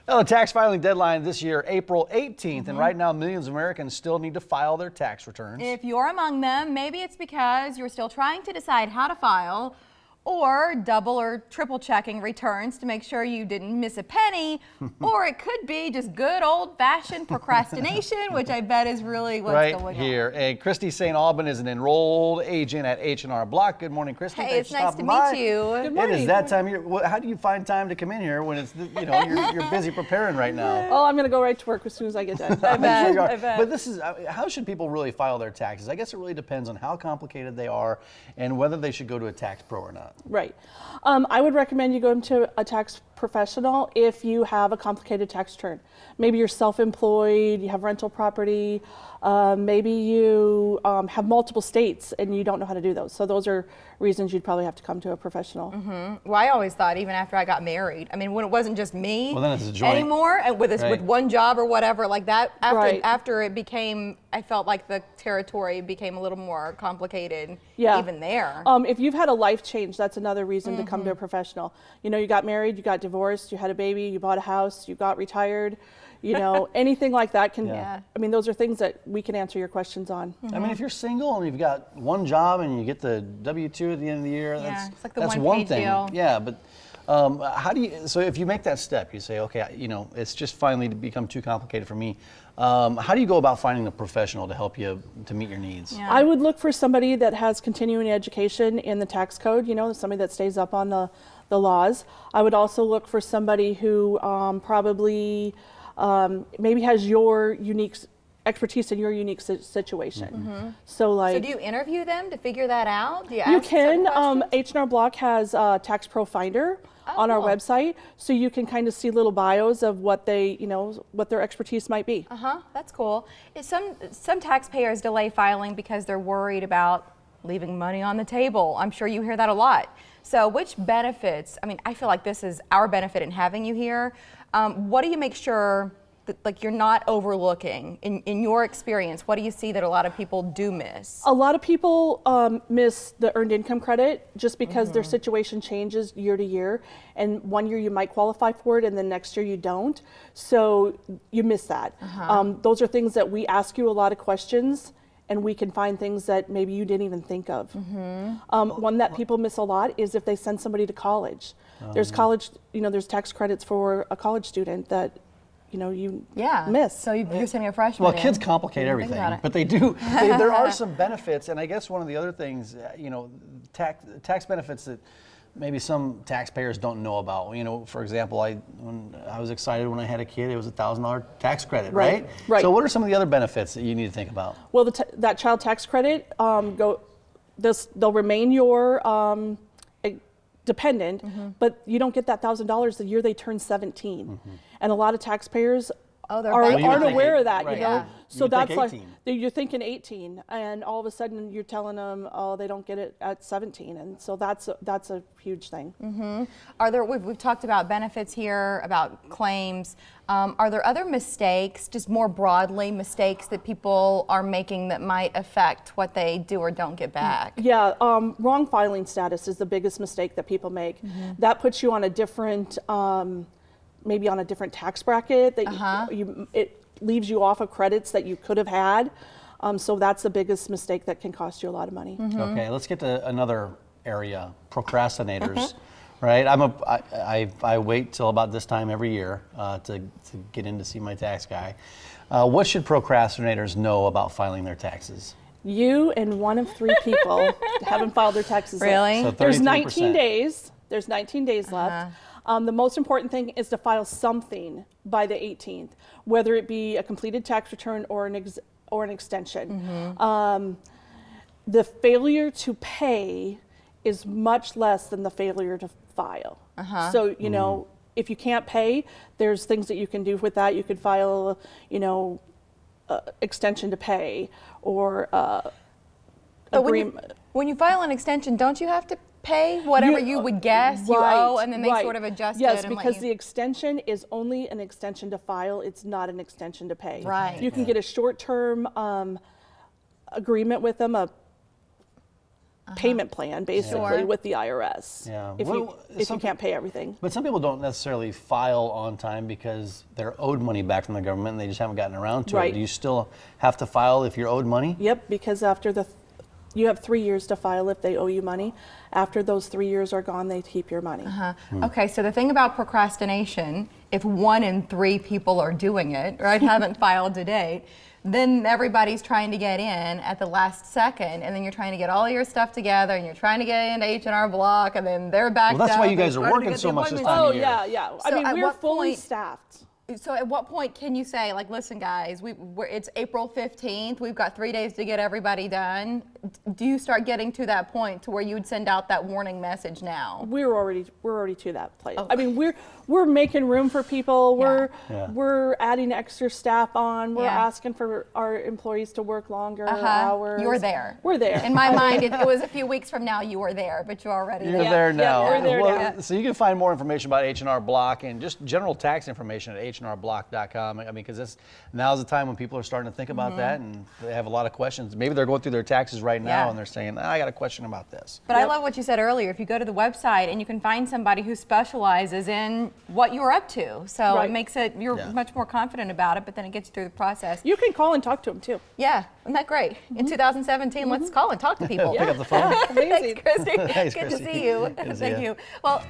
Well, the tax filing deadline this year, April 18th, and right now millions of Americans still need to file their tax returns. If you're among them, maybe it's because you're still trying to decide how to file, or double or triple checking returns to make sure you didn't miss a penny, or it could be just good old-fashioned procrastination, which I bet is really what's right going here. on. And Kristi St. Aubin is an enrolled agent at H&R Block. Good morning, Kristi. Hey, Thanks it's for nice to stopping by. meet you. Good morning. It is that time of year. How do you find time to come in here when it's, you're busy preparing right now? Oh, I'm going to go right to work as soon as I get done. I bet. Sure you are. I bet. But this is, how should people really file their taxes? I guess it really depends on how complicated they are and whether they should go to a tax pro or not. Right. I would recommend you go to a tax professional if you have a complicated tax return. Maybe you're self-employed, you have rental property, maybe you have multiple states and you don't know how to do those. So those are reasons you'd probably have to come to a professional. Well, I always thought, even after I got married, I mean, when it wasn't just me Well, then it's a joint. anymore, and with Right. with one job or whatever, like that, Right. after it became, I felt like the territory became a little more complicated Yeah. even there. If you've had a life change, that's another reason to come to a professional. You know, you got married, you got divorced, you had a baby, you bought a house, you got retired, anything like that can, Yeah. I mean, those are things that we can answer your questions on. I mean, if you're single and you've got one job and you get the W-2 at the end of the year, Yeah, it's like the that's one one-page thing. deal. Yeah, but how do you, so if you make that step, you say, okay, it's just finally become too complicated for me. How do you go about finding a professional to help you to meet your needs? Yeah. I would look for somebody that has continuing education in the tax code, somebody that stays up on the laws. I would also look for somebody who probably maybe has your unique expertise in your unique situation. So So do you interview them to figure that out? Do you you ask certain can, questions? H&R Block has a Tax Pro Finder on our cool. website, so you can kind of see little bios of what they, what their expertise might be. That's cool. Some taxpayers delay filing because they're worried about leaving money on the table. I'm sure you hear that a lot. So which benefits, I mean, I feel like this is our benefit in having you here. What do you make sure that you're not overlooking in your experience? What do you see that a lot of people do miss? A lot of people miss the earned income credit just because their situation changes year to year, and one year you might qualify for it and then next year you don't, so you miss that. Those are things that we ask you a lot of questions, and we can find things that maybe you didn't even think of. One that people miss a lot is if they send somebody to college. There's college, there's tax credits for a college student that you miss. So you're sending a freshman Well, in. kids complicate Didn't think everything, about it. but they do. There are some benefits, and I guess one of the other things, tax benefits that maybe some taxpayers don't know about. For example, when I was excited when I had a kid, it was a $1,000 tax credit, right? Right. So what are some of the other benefits that you need to think about? Well, that child tax credit, they'll remain your dependent, but you don't get that $1,000 the year they turn 17. And a lot of taxpayers they're aren't banking on it. aware of that, Right. Yeah. So You that's think like 18. you're thinking 18, and all of a sudden you're telling them, oh, they don't get it at 17, and so that's a huge thing. Are there? We've talked about benefits here, about claims. Are there other mistakes, just more broadly, mistakes that people are making that might affect what they do or don't get back? Yeah, wrong filing status is the biggest mistake that people make. That puts you on a different, maybe on a different tax bracket. That it leaves you off of credits that you could have had. So that's the biggest mistake that can cost you a lot of money. Okay, let's get to another area, procrastinators. Right, I wait till about this time every year to get in to see my tax guy. What should procrastinators know about filing their taxes? You and one of 3 people haven't filed their taxes yet. Really? So There's 33%. 19 days. There's 19 days left. The most important thing is to file something by the 18th, whether it be a completed tax return or an extension. The failure to pay is much less than the failure to file. So, if you can't pay, there's things that you can do with that. You could file, extension to pay or But when you file an extension, don't you have to pay whatever you would guess you owe, and then they sort of adjust yes, it? And because the extension is only an extension to file. It's not an extension to pay. Right. You can get a short-term agreement with them, payment plan basically Sure. with the IRS. Yeah. If Well, you some can't pay everything. But some people don't necessarily file on time because they're owed money back from the government and they just haven't gotten around to it. Right. Do you still have to file if you're owed money? Yep, because after you have 3 years to file if they owe you money. After those 3 years are gone, they keep your money. Okay, so the thing about procrastination, if 1 in 3 people are doing it, right, haven't filed to date, then everybody's trying to get in at the last second, and then you're trying to get all your stuff together, and you're trying to get into H&R Block, and then they're backed Well, that's up. why you and guys are trying to working get so the much this appointments. time Oh of year. yeah. I So mean, at we're what fully point- staffed. So at what point can you say, like, listen, guys, it's April 15th. We've got 3 days to get everybody done. Do you start getting to that point to where you would send out that warning message now? We're already to that place. Oh. I mean, we're making room for people. Yeah. We're adding extra staff on. We're Yeah. asking for our employees to work longer hours. You're there. We're there. In my mind, it was a few weeks from now you were there, but you're already You're there. there now. we're there Well, now. So you can find more information about H&R Block and just general tax information at hnrblock.com. I mean, because now's the time when people are starting to think about that and they have a lot of questions. Maybe they're going through their taxes right now Yeah. and they're saying, I got a question about this. But I love what you said earlier. If you go to the website and you can find somebody who specializes in what you're up to, so Right. it makes it you're Yeah. much more confident about it. But then it gets you through the process. You can call and talk to them too. Yeah, isn't that great? In 2017, let's call and talk to people. Pick up the phone. Amazing. Thanks, Kristi. Thanks, Good to Kristi. see you. Good to see Thank you. you. Well,